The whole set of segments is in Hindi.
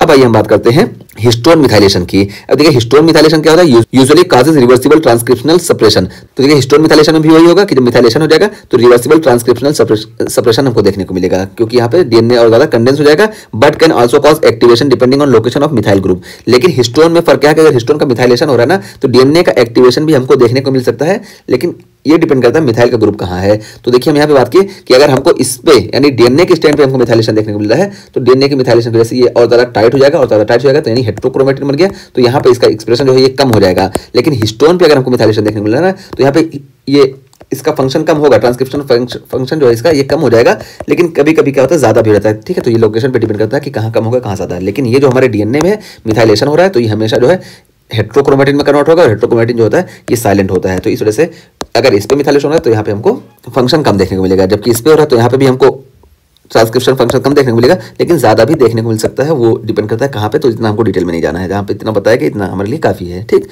अब आइए हम बात करते हैं हिस्टोन मिथाइलेशन की। अब देखिए हिस्टोन मिथाइलेशन क्या होता है, usually causes reversible transcriptional suppression. तो देखिए हिस्टोन मिथाइलेशन में भी वही होगा कि जब मिथाइलेशन हो जाएगा तो रिवर्सिबल ट्रांसक्रिप्शनल सप्रेशन हमको देखने को मिलेगा, क्योंकि यहाँ पे डीएनए और ज्यादा कंडेंस हो जाएगा, but can also cause activation depending on location of methyl group. लेकिन हिस्टोन में फर्क क्या है कि अगर हिस्टोन का मिथाइलेशन हो रहा है ना तो डीएनए का एक्टिवेशन भी हमको देखने को मिल सकता है, लेकिन ये डिपेंड करता है मिथाइल का ग्रुप कहाँ है। तो देखिए हम यहाँ पे बात की कि अगर हमको इस पे यानी डीएनए के स्टैंड पे हमको मिथाइलेशन देखने को मिल रहा है तो डीएनए की मिथाइलेशन की वजह से ये और ज्यादा टाइट हो जाएगा, और ज्यादा टाइट हो जाएगा तो यानी हेट्रोक्रोमेटिन बन गया, तो यहाँ पे इसका एक्सप्रेशन जो है ये कम हो जाएगा। लेकिन हिस्टोन पे अगर हमको मिथाइलेशन देखने को मिल रहा है ना तो यहाँ पे ये इसका फंक्शन कम होगा, ट्रांसक्रिप्शन फंक्शन जो है इसका ये कम हो जाएगा, लेकिन कभी कभी क्या होता है ज्यादा भी रहता है। ठीक है, तो ये लोकेशन पे डिपेंड करता है कि कहाँ कम होगा कहाँ ज्यादा है। लेकिन ये जो हमारे डीएनए में मिथाइलेशन हो रहा है तो ये हमेशा जो है हेट्रोक्रोमेटिन में कन्वर्ट होगा, और हेट्रोक्रोमेटिन जो होता है ये साइलेंट होता है। तो इस वजह से अगर इस पे मिथाइलेशन हो रहा है तो यहाँ पे हमको फंक्शन कम देखने को मिलेगा, जबकि इस पे हो रहा है तो यहाँ पे भी हमको ट्रांसक्रिप्शन फंक्शन कम देखने को मिलेगा, लेकिन ज्यादा भी देखने को मिल सकता है। वो डिपेंड करता है कहाँ पे, तो इतना हमको डिटेल में नहीं जाना है, जहाँ पे इतना बताया कि इतना हमारे लिए काफी है। ठीक,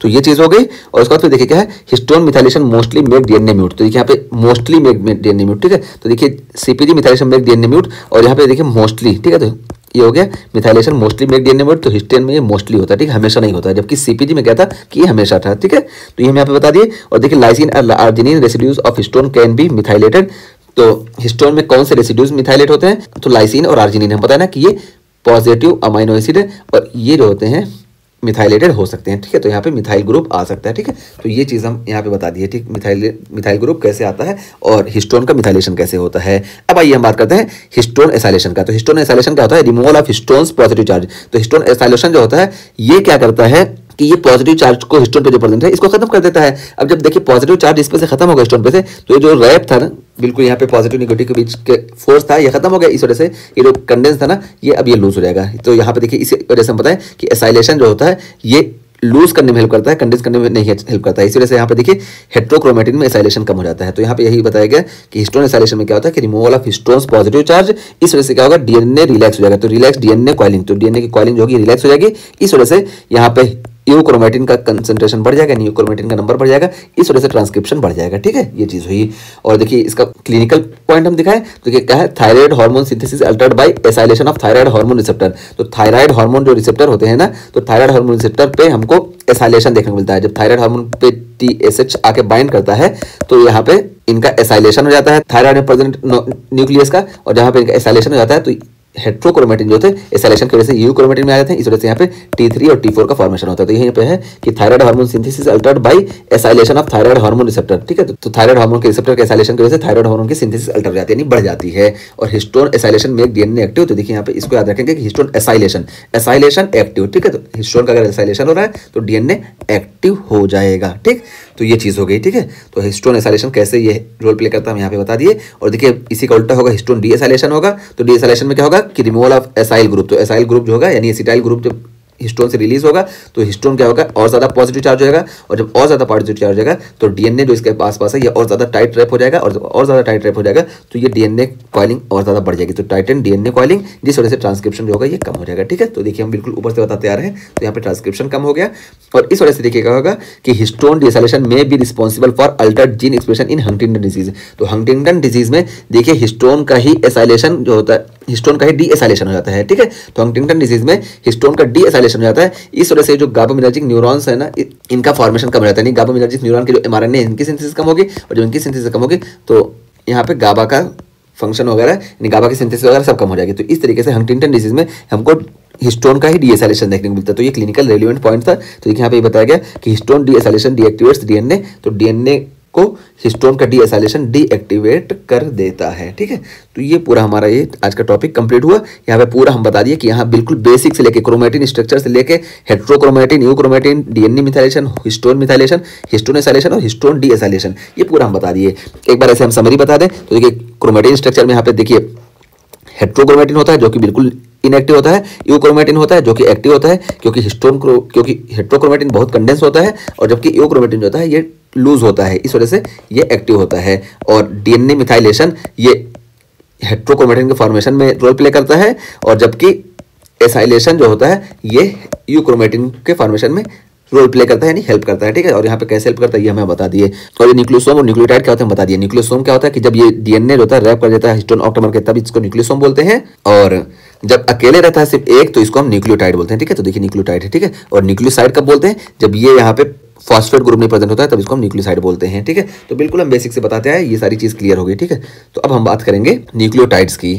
तो ये चीज हो गई। और उसके बाद फिर देखिए क्या है, histone methylation mostly make DNA mute. तो देखिए यहाँ पे मोस्टली मेक डीएनए म्यूट। ठीक है, तो देखिए सीपीजी मिथाइलेशन मेक डीएनए म्यूट, और यहाँ पे देखिए मोस्टली। ठीक है, तो ये हो गया methylation mostly make DNA mute, तो हिस्टोन में ये मोस्टली होता है, ठीक है, हमेशा नहीं होता है, जबकि सीपीजी में क्या था कि ये हमेशा था। ठीक है, तो ये हम यहाँ पे बता दिए। और देखिए लाइसिन और arginine residues of histone can be methylated. तो हिस्टोन में कौन से रेसिड्यूज मिथाइलेट होते हैं, तो लाइसिन और आर्जिनिन। हम पता है ना कि ये पॉजिटिव अमाइनो एसिड है, और ये जो होते हैं मिथाइलेटेड हो सकते हैं। ठीक है, तो यहाँ पे मिथाइल ग्रुप आ सकता है। ठीक है, तो ये चीज़ हम यहाँ पे बता दिए। ठीक, मिथाइल ग्रुप कैसे आता है और हिस्टोन का मिथाइलेशन कैसे होता है। अब आइए हम बात करते हैं हिस्टोन एसाइलेशन का। तो हिस्टोन एसाइलेशन क्या होता है, removal of histones positive charge. तो हिस्टोन एसाइलेशन जो होता है ये क्या करता है कि ये पॉजिटिव चार्ज को हिस्टोन पे जो प्रेजेंट है इसको खत्म कर देता है। अब जब देखिए पॉजिटिव चार्ज इस पे से खत्म हो गया हिस्टोन पे से, तो ये जो रैप था ना बिल्कुल यहाँ पे पॉजिटिव नेगेटिव के बीच के फोर्स था ये खत्म हो गया, इस वजह से ये जो कंडेंस था ना ये अब ये लूज हो जाएगा। तो यहाँ पे देखिए इसी वजह से हम बताएं कि एसाइलेशन जो होता है ये लूज करने में हेल्प करता है, कंडेंस करने में नहीं हेल्प करता है। इसी वजह से यहाँ पे देखिए हेट्रोक्रोमेटिन में एसाइलेशन कम हो जाता है। तो यहाँ पे यही बताया गया कि हिस्टोन एसाइलेशन में क्या होता है कि removal of histones positive charge, इस वजह से क्या होगा डीएनए रिलैक्स हो जाएगा। तो रिलैक्स डीएनए कॉइलिंग, तो डीएनए की कॉइलिंग जो होगी रिलैक्स हो जाएगी, इस वजह से यहाँ पे यूक्रोमेटिन का कंसंट्रेशन बढ़ जाएगा, न्यूक्रोमेटिन का नंबर बढ़ जाएगा, इस वजह से ट्रांसक्रिप्शन बढ़ जाएगा। ठीक है, ये चीज हुई। और देखिए इसका क्लिनिकल पॉइंट हम दिखाएं तो देखिए क्या है, thyroid hormone synthesis altered by acylation of thyroid hormone receptor. तो थायराइड हार्मोन जो रिसेप्टर होते हैं ना, तो थायराइड हार्मोन रिसेप्टर पे हमको एसाइलेशन देखने को मिलता है। जब थायराइड हार्मोन पे TSH आके बाइंड करता है तो यहाँ पे इनका एसाइलेशन हो जाता है थायराइड में प्रेजेंट न्यूक्लियस का, और जहाँ पे इनका एसाइलेशन हो जाता है तो हेट्रोक्रोमेटिन जो थे एसाइलेशन की वजह से यूक्रोमेटिन में आ जाते हैं, इस वजह से यहाँ पे T3 और T4 का फॉर्मेशन होता है। तो यहीं पे है कि thyroid hormone synthesis altered by acylation of thyroid hormone receptor. ठीक है, तो थायराइड हार्मोन के रिसेप्टर के एसाइलेशन की वजह से थायराइड हार्मोन की सिंथेसिस अल्टर हो जाती है, यानी बढ़ जाती है। और histone acylation make DNA active. तो देखिए यहाँ पे इसको याद रखेंगे कि हिस्टोन एसाइलेशन एक्टिव। ठीक है, तो हिस्टोन का अगर एसाइलेशन हो रहा है तो डीएनए एक्टिव हो जाएगा। ठीक, तो ये चीज हो गई। ठीक है, तो हिस्टोन एसाइलेशन कैसे ये रोल प्ले करता है हम यहाँ पे बता दिए। और देखिए इसी का उल्टा होगा, हिस्टोन डी एसाइलेशन होगा। तो डी एसाइलेशन में क्या होगा कि रिमूवल ऑफ एसाइल ग्रुप। तो एसाइल ग्रुप जो होगा यानी एसिटाइल ग्रुप जब हिस्टोन से रिलीज होगा तो हिस्टोन क्या होगा और ज्यादा पॉजिटिव चार्ज हो जाएगा, और जब और ज्यादा पॉजिटिव चार्ज हो जाएगा तो डीएनए जो इसके आसपास है ये और ज्यादा टाइट रैप हो जाएगा, और जब और ज्यादा टाइट रैप हो जाएगा तो ये डीएनए कॉइलिंग और ज्यादा बढ़ जाएगी। तो टाइटन डीएनए कॉइलिंग, जिस वजह से ट्रांसक्रिप्शन जो होगा ये कम हो जाएगा। ठीक है, तो देखिए हम बिल्कुल ऊपर से बताते आ रहे हैं, तो यहाँ पे ट्रांसक्रिप्शन कम हो गया, और इस वजह से देखिए क्या होगा कि हिस्टोन डीएसाइलेशन में be responsible for Altered gene expression in Huntington disease. तो हंटिंगटन डिजीज में देखिए हिस्टोन का ही एसाइलेशन जो होता है, हिस्टोन का ही डी एसाइलेशन हो जाता है। ठीक है, तो हंटिंगटन डिजीज में हिस्टोन का डी एसाइलेशन हो जाता है, इस वजह से जो गाबामिनर्जिक न्यूरॉन्स है ना इनका फॉर्मेशन कम हो जाता है। नहीं, गाबामिनर्जिक न्यूरॉन के जो एमआरएनए है इनकी सिंथेसिस कम होगी, और जब इनकी सिंथेसिस कम होगी तो यहाँ पे गाबा का फंक्शन वगैरह यानी गाबा की सिंथेसिस वगैरह सब कम हो जाएगी। तो इस तरीके से हंटिंगटन डिजीज में हमको हिस्टोन का ही डीएसाइलेशन देखने को मिलता है। तो ये क्लिनिकल रेलिवेंट पॉइंट था। तो देखिए यहाँ पे बताया गया कि हिस्टोन डीएसाइलेशन डीएक्टिवेट्स डीएनए, तो डीएनए को हिस्टोन का डीएसाइलेशन डीएक्टिवेट कर देता है। ठीक है, तो ये पूरा हमारा ये आज का टॉपिक कंप्लीट हुआ। यहाँ पे पूरा हम बता दिए कि यहाँ बिल्कुल बेसिक से लेके क्रोमेटिन स्ट्रक्चर से लेके heterochromatin, euchromatin, DNA methylation, histone methylation, histone acylation और हिस्टोन डीएसाइलेशन, ये पूरा हम बता दिए। एक बार ऐसे हम समरी बता दें तो देखिए क्रोमेटिन स्ट्रक्चर में यहाँ पे देखिए हेट्रोक्रोमेटिन होता है जो कि बिल्कुल इनएक्टिव होता है, यूक्रोमेटिन होता है जो कि एक्टिव होता है, क्योंकि क्योंकि हेट्रोक्रोमेटिन बहुत कंडेंस होता है, और जबकि यूक्रोमेटिन जो होता है ये लूज होता है, इस वजह से ये एक्टिव होता है। और डीएनए मिथाइलेशन ये हेट्रोक्रोमेटिन के फॉर्मेशन में रोल प्ले करता है, और जबकि एसाइलेशन जो होता है ये यूक्रोमेटिन के फॉर्मेशन में रोल प्ले करता है यानी हेल्प करता है, ठीक है। और यहाँ पे कैसे हेल्प करता है ये हमें बता दिए। और ये न्यूक्लियोसोम और न्यूक्लियोटाइड क्या होता है बता दिए। न्यूक्लियोसोम क्या होता है कि जब ये डीएनए होता है रैप कर देता है हिस्टोन ऑक्टेमर के, तब इसको न्यूक्लियोसोम बोलते हैं। और जब अकेले रहता है सिर्फ एक, तो इसको हम न्यूक्लियोटाइड बोलते हैं, ठीक है। तो देखिए न्यूक्लियोटाइड है, ठीक है। और न्यूक्लियोसाइड कब बोलते हैं, जब ये यहाँ पे फॉस्फेट ग्रुप नहीं प्रेजेंट होता है, तब इसको हम न्यूक्लियोसाइड बोलते हैं, ठीक है। तो बिल्कुल हम बेसिक से बताते हैं, ये सारी चीज क्लियर हो गई, ठीक है। तो अब हम बात करेंगे न्यूक्लियोटाइड्स की।